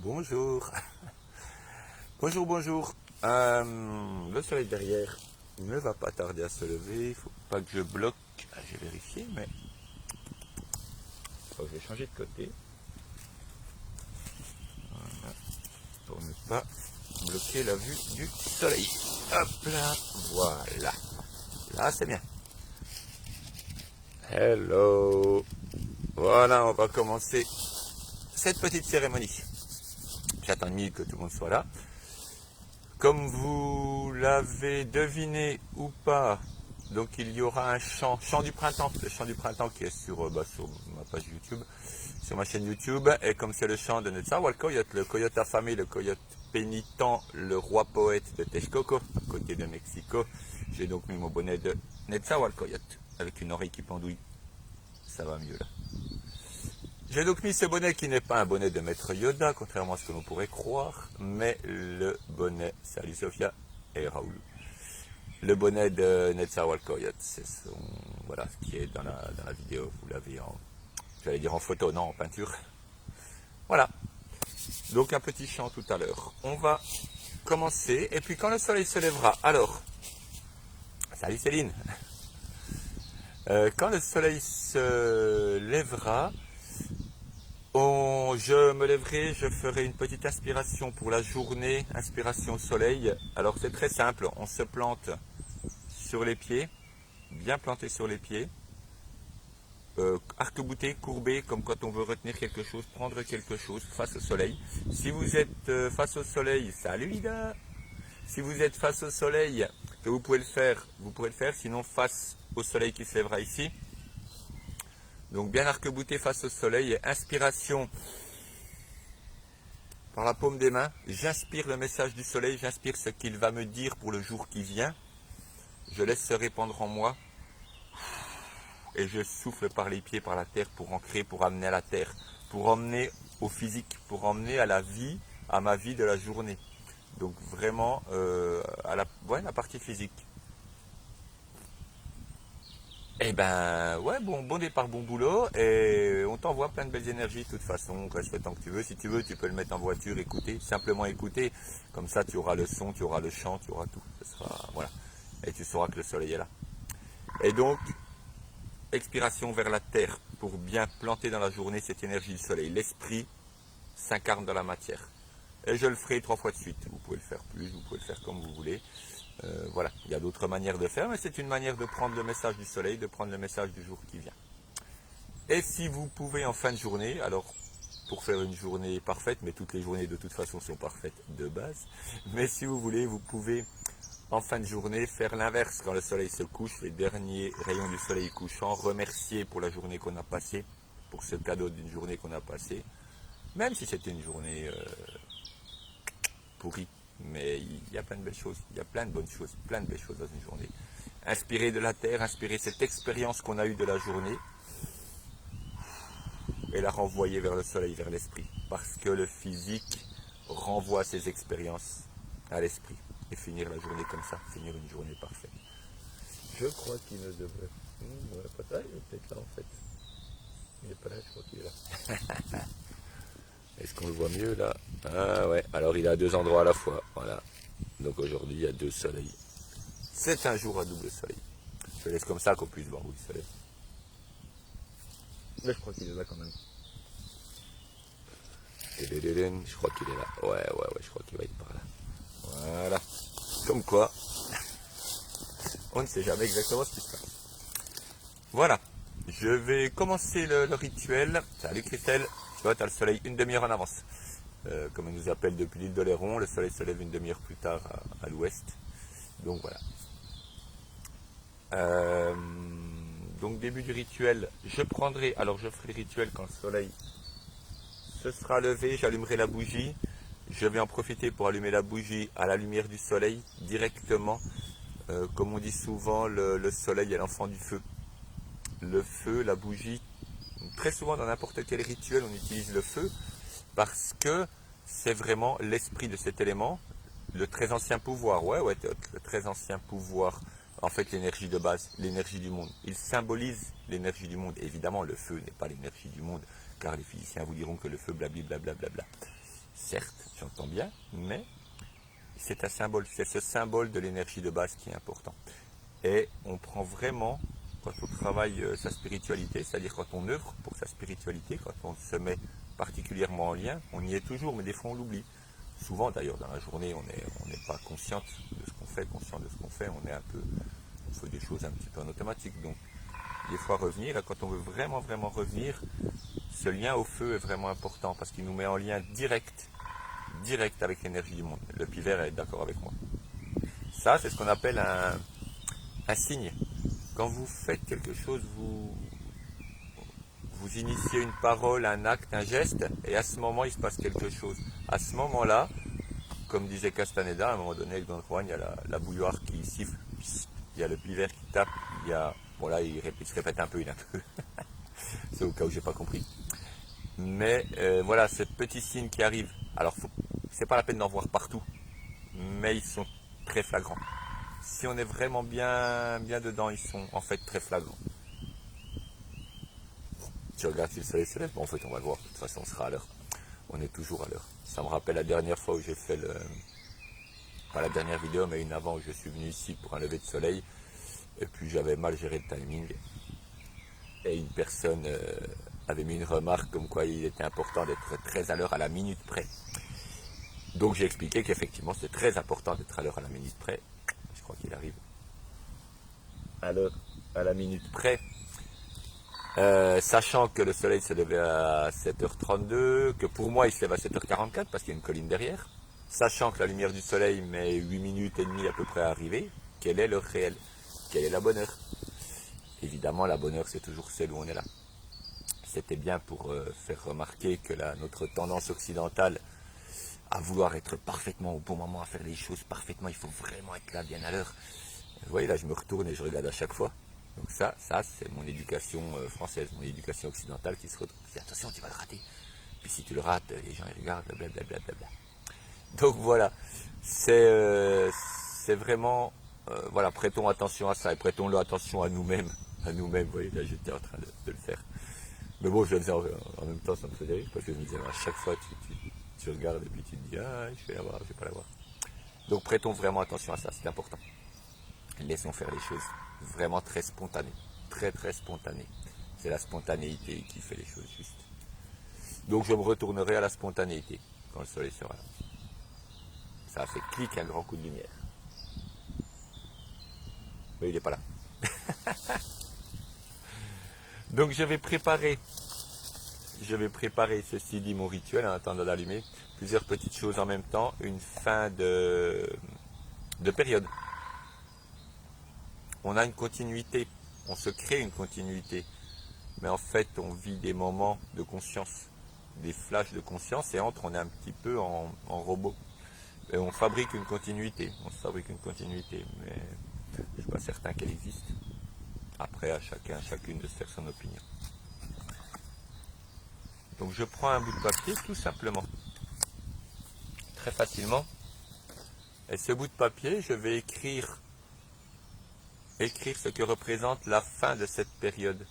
Bonjour. Bonjour. Le soleil derrière ne va pas tarder à se lever. Il ne faut pas que je bloque. J'ai vérifié, mais je vais changer de côté. Voilà. Pour ne pas bloquer la vue du soleil. Hop là. Voilà. Là, c'est bien. Hello. Voilà, on va commencer cette petite cérémonie. J'attends une minute que tout le monde soit là. Comme vous l'avez deviné ou pas, donc il y aura un chant du printemps, le chant du printemps qui est sur ma page YouTube, sur ma chaîne YouTube, et comme c'est le chant de Netzahualcoyotl, le coyote affamé, le coyote pénitent, le roi poète de Texcoco, à côté de Mexico, j'ai donc mis mon bonnet de Netzahualcoyotl, avec une oreille qui pendouille, ça va mieux là. J'ai donc mis ce bonnet qui n'est pas un bonnet de Maître Yoda, contrairement à ce que l'on pourrait croire, mais le bonnet, salut Sophia et Raoul, le bonnet de Netzahualcoyotl, c'est voilà, ce qui est dans la vidéo, vous l'avez j'allais dire en photo, non, en peinture. Voilà, donc un petit chant tout à l'heure. On va commencer, et puis quand le soleil se lèvera, alors, salut Céline, quand le soleil se lèvera, je me lèverai, je ferai une petite inspiration pour la journée, inspiration au soleil. Alors c'est très simple, on se plante sur les pieds, bien planté sur les pieds, arc-bouté, courbé, comme quand on veut retenir quelque chose, prendre quelque chose face au soleil. Si vous êtes face au soleil, salut Lida. Si vous êtes face au soleil, que vous pouvez le faire, vous pourrez le faire, sinon face au soleil qui se lèvera ici. Donc bien arc-bouté face au soleil, et inspiration par la paume des mains, j'inspire le message du soleil, j'inspire ce qu'il va me dire pour le jour qui vient. Je laisse se répandre en moi et je souffle par les pieds, par la terre pour ancrer, pour amener à la terre, pour emmener au physique, pour emmener à la vie, à ma vie de la journée. Donc vraiment à la partie physique. Eh ben ouais, bon départ, bon boulot, et on t'envoie plein de belles énergies de toute façon, reste le temps que tu veux. Si tu veux, tu peux le mettre en voiture, écouter, simplement écouter, comme ça tu auras le son, tu auras le chant, tu auras tout. Ce sera, voilà. Et tu sauras que le soleil est là. Et donc, expiration vers la terre pour bien planter dans la journée cette énergie du soleil. L'esprit s'incarne dans la matière. Et je le ferai 3 fois de suite. Vous pouvez le faire plus, vous pouvez le faire comme vous voulez. Voilà, il y a d'autres manières de faire, mais c'est une manière de prendre le message du soleil, de prendre le message du jour qui vient. Et si vous pouvez en fin de journée, alors pour faire une journée parfaite, mais toutes les journées de toute façon sont parfaites de base, mais si vous voulez, vous pouvez en fin de journée faire l'inverse quand le soleil se couche, les derniers rayons du soleil couchant, remercier pour la journée qu'on a passée, pour ce cadeau d'une journée qu'on a passée, même si c'était une journée pourrie. Mais il y a plein de belles choses, il y a plein de bonnes choses, plein de belles choses dans une journée. Inspirer de la terre, inspirer cette expérience qu'on a eue de la journée et la renvoyer vers le soleil, vers l'esprit. Parce que le physique renvoie ses expériences à l'esprit. Et finir la journée comme ça, finir une journée parfaite. Je crois qu'il ne devrait pas ça, il est peut-être là en fait. Il n'est pas là, je crois qu'il est là. Est-ce qu'on le voit mieux là? Ah ouais, alors il est à 2 endroits à la fois, voilà. Donc aujourd'hui il y a 2 soleils. C'est un jour à double soleil. Je laisse comme ça qu'on puisse voir où il se lève. Mais je crois qu'il est là quand même. Je crois qu'il est là. Ouais, je crois qu'il va être par là. Voilà. Comme quoi, on ne sait jamais exactement ce qui se passe. Voilà. Je vais commencer le rituel. Salut Christelle. Tu vois, tu as le soleil une demi-heure en avance. Comme on nous appelle depuis l'île d'Oléron, le soleil se lève une demi-heure plus tard à l'ouest. Donc voilà. Donc début du rituel, je ferai le rituel quand le soleil se sera levé, j'allumerai la bougie. Je vais en profiter pour allumer la bougie à la lumière du soleil directement. Comme on dit souvent, le soleil est l'enfant du feu. Le feu, la bougie, très souvent dans n'importe quel rituel on utilise le feu parce que c'est vraiment l'esprit de cet élément, le très ancien pouvoir, le très ancien pouvoir, en fait l'énergie de base, l'énergie du monde. Il symbolise l'énergie du monde. Évidemment, le feu n'est pas l'énergie du monde, car les physiciens vous diront que le feu blablabla. certes, j'entends bien, mais c'est un symbole, c'est ce symbole de l'énergie de base qui est important. Et on prend vraiment, quand on travaille sa spiritualité, c'est-à-dire quand on œuvre pour sa spiritualité, quand on se met particulièrement en lien, on y est toujours, mais des fois on l'oublie. Souvent d'ailleurs dans la journée, on n'est pas conscient de ce qu'on fait, conscient de ce qu'on fait, on est un peu, on fait des choses un petit peu en automatique. Donc des fois revenir, et quand on veut vraiment revenir, ce lien au feu est vraiment important parce qu'il nous met en lien direct avec l'énergie du monde. Le pivert est d'accord avec moi. Ça, c'est ce qu'on appelle un signe. Quand vous faites quelque chose, vous initiez une parole, un acte, un geste, et à ce moment, il se passe quelque chose. À ce moment-là, comme disait Castaneda, à un moment donné, avec Don Juan, il y a la bouilloire qui siffle, il y a le pivert qui tape, il y a... Bon là, il se répète un peu, c'est au cas où j'ai pas compris. Mais voilà, ce petit signe qui arrive. Alors, c'est pas la peine d'en voir partout, mais ils sont très flagrants. Si on est vraiment bien dedans, ils sont en fait très flagrants. Tu regardes si le soleil se lève, bon, en fait on va le voir, de toute façon on sera à l'heure. On est toujours à l'heure. Ça me rappelle la dernière fois où j'ai fait pas la dernière vidéo, mais une avant où je suis venu ici pour un lever de soleil. Et puis j'avais mal géré le timing. Et une personne avait mis une remarque comme quoi il était important d'être très à l'heure à la minute près. Donc j'ai expliqué qu'effectivement c'est très important d'être à l'heure à la minute près. Je crois qu'il arrive à l'heure à la minute près. Sachant que le soleil se levait à 7h32, que pour moi il se lève à 7h44 parce qu'il y a une colline derrière, sachant que la lumière du soleil met 8 minutes et demie à peu près à arriver, quelle est l'heure réelle? Quelle est la bonne heure? Évidemment, la bonne heure c'est toujours celle où on est là. C'était bien pour faire remarquer que notre tendance occidentale à vouloir être parfaitement au bon moment, à faire les choses parfaitement, il faut vraiment être là bien à l'heure. Vous voyez, là je me retourne et je regarde à chaque fois. Donc ça c'est mon éducation française, mon éducation occidentale qui se retrouve. Attention, tu vas le rater. Puis si tu le rates, les gens ils regardent, blablabla. Donc voilà, c'est vraiment, voilà, prêtons attention à ça et prêtons-le attention à nous-mêmes. Vous voyez, là j'étais en train de le faire. Mais bon, je le faisais en même temps, ça me faisait rire parce que je me disais, à chaque fois tu regardes et puis tu te dis, ah, je vais l'avoir, je vais pas l'avoir. Donc prêtons vraiment attention à ça, c'est important. Laissons faire les choses vraiment très spontanées, très spontanées. C'est la spontanéité qui fait les choses justes. Donc je me retournerai à la spontanéité quand le soleil sera là. Ça a fait clic, un grand coup de lumière. Mais il n'est pas là. Donc je vais préparer, ceci dit, mon rituel en attendant d'allumer plusieurs petites choses en même temps, une fin de période. On a une continuité, on se crée une continuité, mais en fait on vit des moments de conscience, des flashs de conscience, et on est un petit peu en robot. Et on fabrique une continuité, mais je ne suis pas certain qu'elle existe. Après, à chacune de se faire son opinion. Donc je prends un bout de papier tout simplement, très facilement, et ce bout de papier, je vais écrire ce que représente la fin de cette période,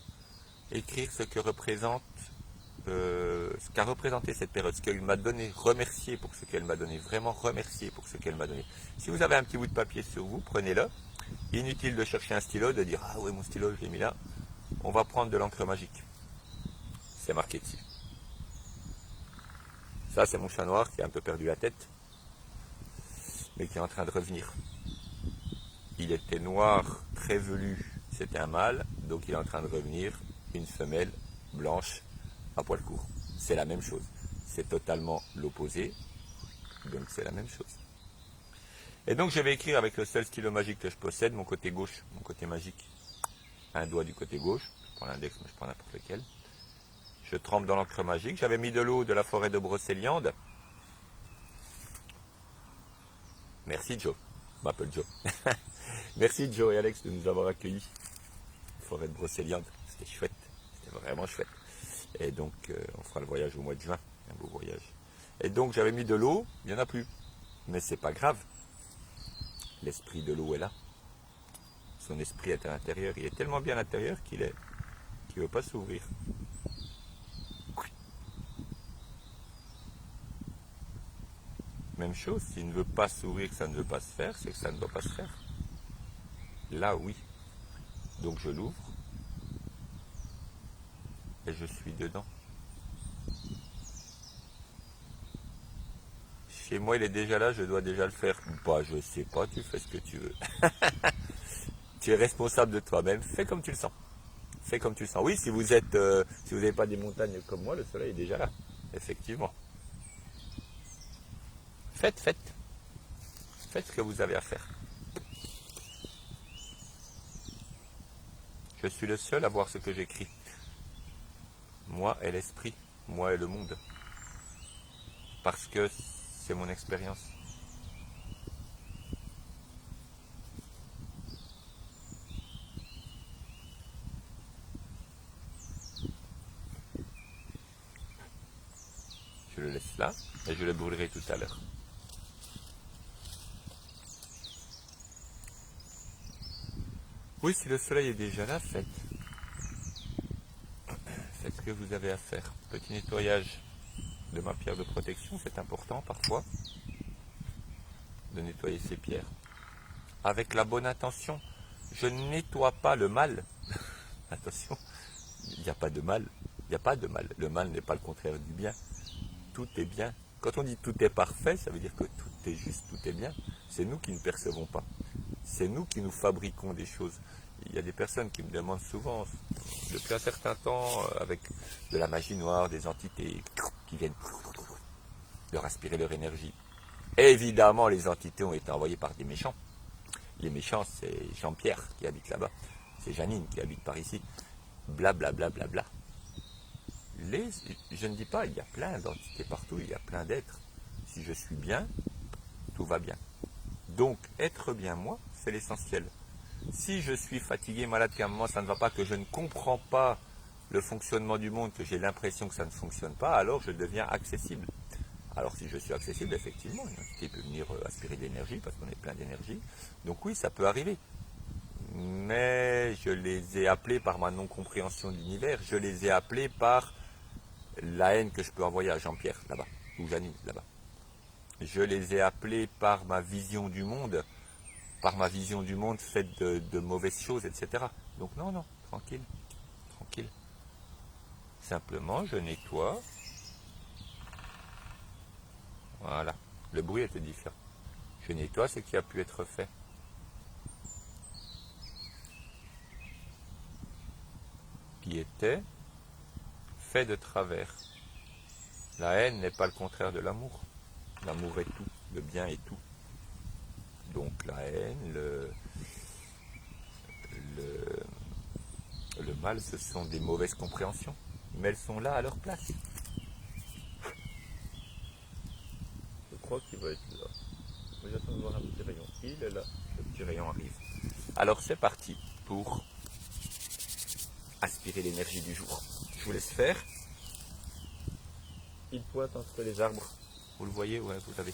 écrire ce que représente, ce qu'a représenté cette période, ce qu'elle m'a donné, remercier pour ce qu'elle m'a donné, vraiment remercier pour ce qu'elle m'a donné. Si vous avez un petit bout de papier sur vous, prenez-le. Inutile de chercher un stylo, de dire ah ouais mon stylo je l'ai mis là. On va prendre de l'encre magique. C'est marqué dessus. Ça c'est mon chat noir qui a un peu perdu la tête, mais qui est en train de revenir. Il était noir, très velu, c'était un mâle, donc il est en train de revenir, une femelle blanche à poil court. C'est la même chose. C'est totalement l'opposé, donc c'est la même chose. Et donc je vais écrire avec le seul stylo magique que je possède, mon côté gauche, mon côté magique. Un doigt du côté gauche, je prends l'index, mais je prends n'importe lequel. Je trempe dans l'encre magique. J'avais mis de l'eau de la forêt de Brocéliande. Merci Joe, je m'appelle Joe. Merci Joe et Alex de nous avoir accueillis. Forêt de Brocéliande, c'était chouette, c'était vraiment chouette. Et donc on fera le voyage au mois de juin, un beau voyage. Et donc j'avais mis de l'eau, il n'y en a plus. Mais c'est pas grave. L'esprit de l'eau est là. Son esprit est à l'intérieur. Il est tellement bien à l'intérieur qu'il ne veut pas s'ouvrir. Même chose, s'il ne veut pas s'ouvrir, que ça ne veut pas se faire, c'est que ça ne doit pas se faire. Là, oui. Donc je l'ouvre et je suis dedans. Chez moi, il est déjà là, je dois déjà le faire. Bah, je sais pas, tu fais ce que tu veux. Tu es responsable de toi-même, fais comme tu le sens. Fais comme tu le sens. Oui, si vous êtes, si vous n'avez pas des montagnes comme moi, le soleil est déjà là. Effectivement. Faites, faites. Faites ce que vous avez à faire. Je suis le seul à voir ce que j'écris. Moi et l'esprit, moi et le monde. Parce que c'est mon expérience. Je le laisse là et je le brûlerai tout à l'heure. Oui, si le soleil est déjà là, faites. Faites ce que vous avez à faire. Petit nettoyage de ma pierre de protection, c'est important parfois de nettoyer ces pierres. Avec la bonne intention, je ne nettoie pas le mal. Attention, il n'y a pas de mal. Il n'y a pas de mal. Le mal n'est pas le contraire du bien. Tout est bien. Quand on dit tout est parfait, ça veut dire que tout est juste, tout est bien. C'est nous qui ne percevons pas. C'est nous qui nous fabriquons des choses. Il y a des personnes qui me demandent souvent, depuis un certain temps, avec de la magie noire, des entités qui viennent leur aspirer leur énergie. Évidemment, les entités ont été envoyées par des méchants. Les méchants, c'est Jean-Pierre qui habite là-bas. C'est Janine qui habite par ici. Blablabla. Bla, bla, bla. Je ne dis pas, il y a plein d'entités partout, il y a plein d'êtres. Si je suis bien, tout va bien. Donc, être bien moi, c'est l'essentiel. Si je suis fatigué, malade, qu'à un moment ça ne va pas, que je ne comprends pas le fonctionnement du monde, que j'ai l'impression que ça ne fonctionne pas, alors je deviens accessible. Alors si je suis accessible, effectivement, une entité peut venir aspirer de l'énergie, parce qu'on est plein d'énergie. Donc oui, ça peut arriver. Mais je les ai appelés par ma non-compréhension de l'univers, je les ai appelés par la haine que je peux envoyer à Jean-Pierre, là-bas, ou Janine, là-bas. Je les ai appelés par ma vision du monde, faite de mauvaises choses, etc. Donc non, non, tranquille, tranquille. Simplement, je nettoie. Voilà. Le bruit était différent. Je nettoie ce qui a pu être fait. Qui était fait de travers. La haine n'est pas le contraire de l'amour. L'amour est tout. Le bien est tout. Donc la haine, le mal, ce sont des mauvaises compréhensions. Mais elles sont là à leur place. Je crois qu'il va être là. J'attends de voir un petit rayon. Il est là. Le petit rayon arrive. Alors c'est parti pour aspirer l'énergie du jour. Je vous laisse faire. Il pointe entre les arbres. Vous le voyez? Ouais, vous l'avez.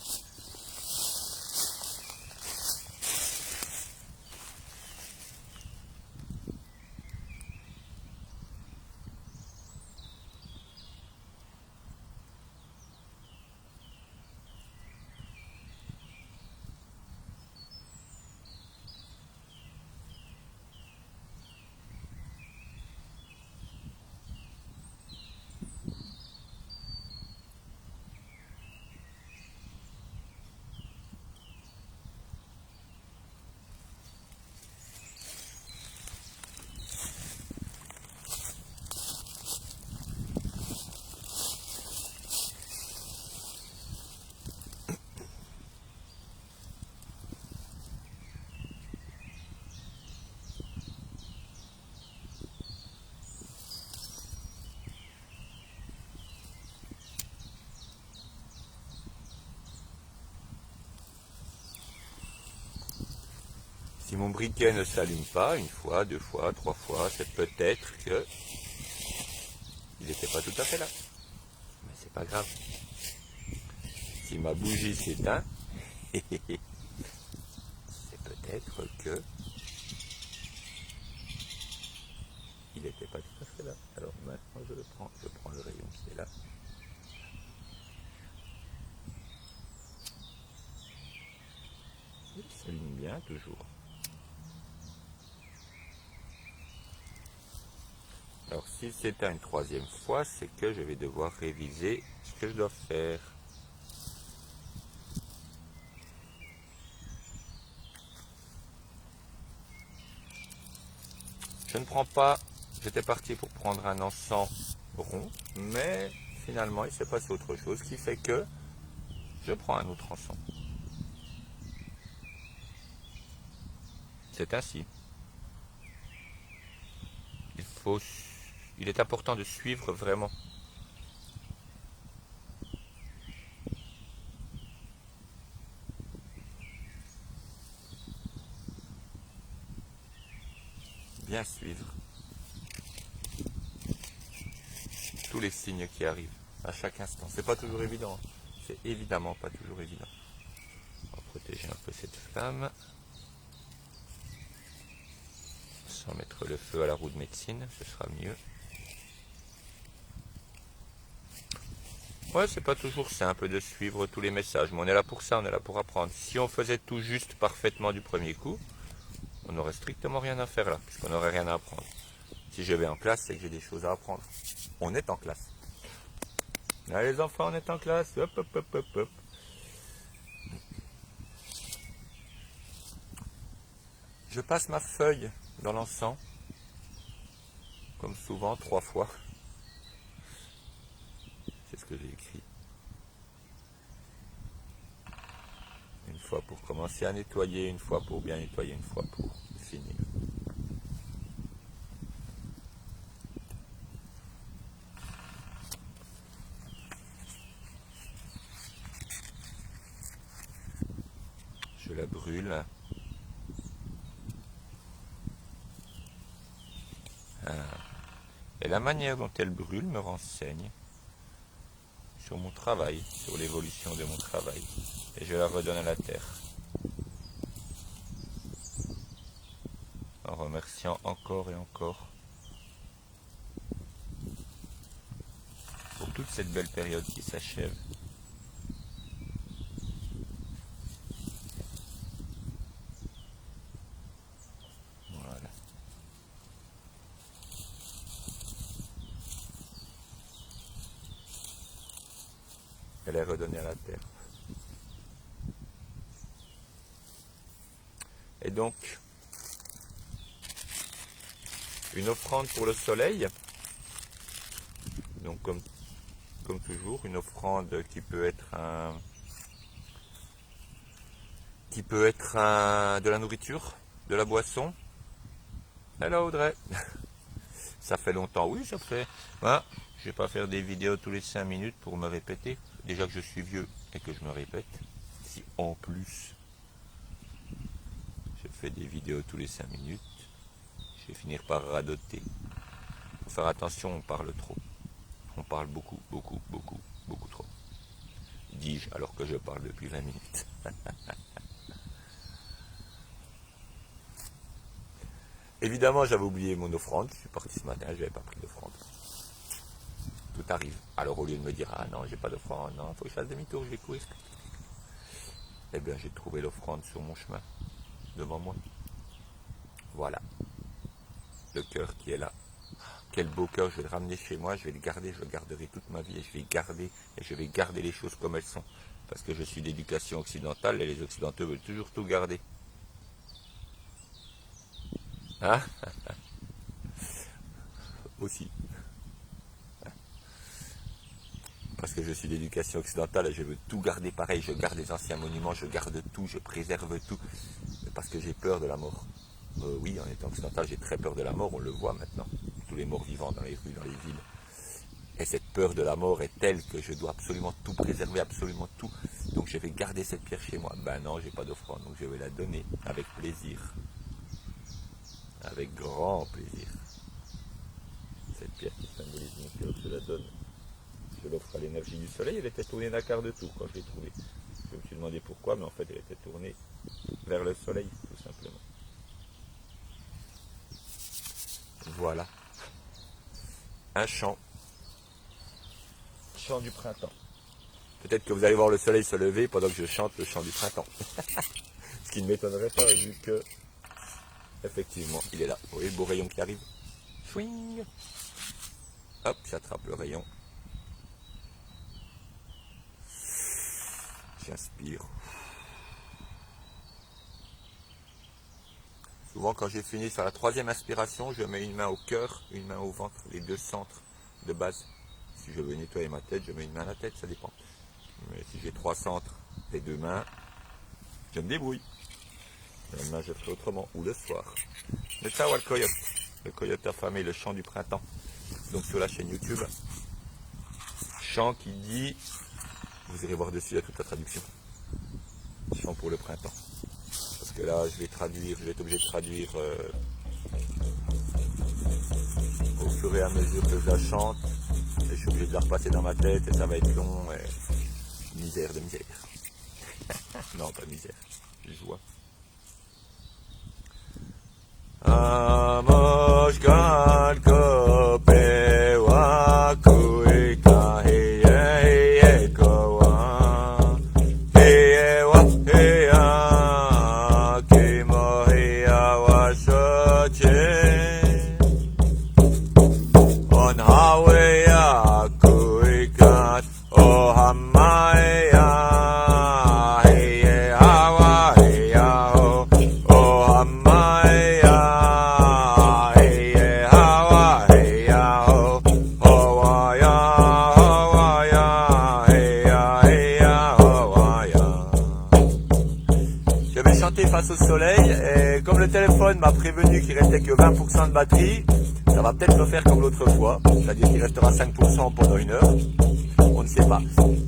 Si mon briquet ne s'allume pas, une fois, deux fois, trois fois, c'est peut-être que il n'était pas tout à fait là. Mais c'est pas grave. Si ma bougie s'éteint, c'est peut-être que il n'était pas tout à fait là. Alors maintenant je le prends, je prends le rayon qui est là. s'aligne bien, toujours. Alors s'il s'éteint une troisième fois, c'est que je vais devoir réviser ce que je dois faire. Je ne prends pas, j'étais parti pour prendre un encens rond, mais finalement il s'est passé autre chose qui fait que je prends un autre encens. C'est ainsi. Il est important de suivre vraiment. Bien suivre tous les signes qui arrivent à chaque instant. C'est pas toujours évident. C'est évidemment pas toujours évident. On va protéger un peu cette flamme. Sans mettre le feu à la roue de médecine, ce sera mieux. Ouais, c'est pas toujours simple de suivre tous les messages, mais on est là pour ça, on est là pour apprendre. Si on faisait tout juste parfaitement du premier coup, on n'aurait strictement rien à faire là, puisqu'on n'aurait rien à apprendre. Si je vais en classe, c'est que j'ai des choses à apprendre. On est en classe. Allez les enfants, on est en classe. Hop, hop, hop, hop, hop. Je passe ma feuille dans l'encens, comme souvent, 3 fois. C'est ce que j'ai écrit. Une fois pour commencer à nettoyer, une fois pour bien nettoyer, une fois pour finir. Je la brûle. Et la manière dont elle brûle me renseigne sur mon travail, sur l'évolution de mon travail. Et je la redonne à la terre. En remerciant encore et encore pour toute cette belle période qui s'achève. Voilà. Elle est redonnée à la terre. Et donc, une offrande pour le soleil. Donc comme toujours, une offrande qui peut être de la nourriture, de la boisson. Hello Audrey. Ça fait longtemps, oui ça fait. Hein, je vais pas faire des vidéos tous les 5 minutes pour me répéter. Déjà que je suis vieux et que je me répète. Si en plus je fais des vidéos tous les 5 minutes, je vais finir par radoter. Faut faire attention, on parle trop. On parle beaucoup, beaucoup, beaucoup, beaucoup trop. Dis-je alors que je parle depuis 20 minutes. Évidemment, j'avais oublié mon offrande. Je suis parti ce matin, je n'avais pas pris d'offrande. Tout arrive. Alors au lieu de me dire, ah non, j'ai pas d'offrande, non, il faut que je fasse demi-tour, je vais courir. Eh bien, j'ai trouvé l'offrande sur mon chemin, devant moi. Voilà. Le cœur qui est là. Quel beau cœur, je vais le ramener chez moi, je vais le garder, je le garderai toute ma vie et je vais garder les choses comme elles sont. Parce que je suis d'éducation occidentale et les occidentaux veulent toujours tout garder. Hein? Aussi. Parce que je suis d'éducation occidentale et je veux tout garder pareil, je garde les anciens monuments, je garde tout, je préserve tout. Parce que j'ai peur de la mort. Oui, en étant occidental, j'ai très peur de la mort, on le voit maintenant. Tous les morts vivants dans les rues, dans les villes. Et cette peur de la mort est telle que je dois absolument tout préserver, absolument tout. Donc je vais garder cette pierre chez moi. Ben non, j'ai pas d'offrande, donc je vais la donner avec plaisir. Avec grand plaisir. Cette pierre qui symbolise mon cœur, je la donne. Je l'offre à l'énergie du soleil, elle était tournée d'un quart de tour quand je l'ai trouvée. Je me suis demandé pourquoi, mais en fait elle était tournée vers le soleil, tout simplement. Voilà. Un chant. Chant du printemps. Peut-être que vous allez voir le soleil se lever pendant que je chante le chant du printemps. Ce qui ne m'étonnerait pas vu que, effectivement, il est là. Vous voyez le beau rayon qui arrive. Swing. Hop, j'attrape le rayon. J'inspire. Souvent, quand j'ai fini sur la troisième inspiration, je mets une main au cœur, une main au ventre, les deux centres de base. Si je veux nettoyer ma tête, je mets une main à la tête, ça dépend. Mais si j'ai trois centres, les deux mains, je me débrouille. Le lendemain, je ferai autrement, ou le soir. Le Tawal Coyote, le coyote affamé, le chant du printemps. Donc sur la chaîne YouTube, chant qui dit, vous irez voir dessus, il y a toute la traduction. Chant pour le printemps. Parce que là, je vais être obligé de traduire au fur et à mesure que je la chante. Et je suis obligé de la repasser dans ma tête et ça va être long. Et... misère de misère. Non, pas misère, joie. Amos galko pewa kuika hiye kowa hiyewa hiya kimo hiya wa shoche on haweya kuika o hamaya hiye hawa hiya o hamaya face au soleil et comme le téléphone m'a prévenu qu'il restait que 20% de batterie, ça va peut-être refaire comme l'autre fois, c'est-à-dire qu'il restera 5% pendant une heure, on ne sait pas.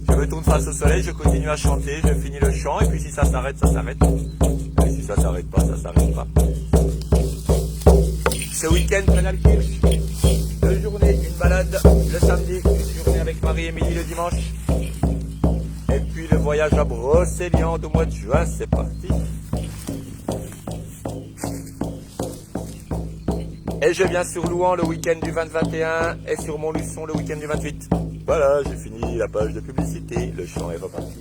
Je me tourne face au soleil, je continue à chanter, je finis le chant et puis si ça s'arrête, ça s'arrête. Et si ça s'arrête pas, ça s'arrête pas. Ce week-end, Canal Kirch, 2 journées, une balade le samedi, une journée avec Marie-Émilie le dimanche. Et puis le voyage à Brocéliande au mois de juin, c'est parti. Et je viens sur Louan le week-end du 20-21 et sur Montluçon le week-end du 28. Voilà, j'ai fini la page de publicité, le chant est reparti.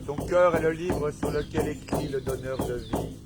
Ton cœur est le livre sur lequel écrit le donneur de vie.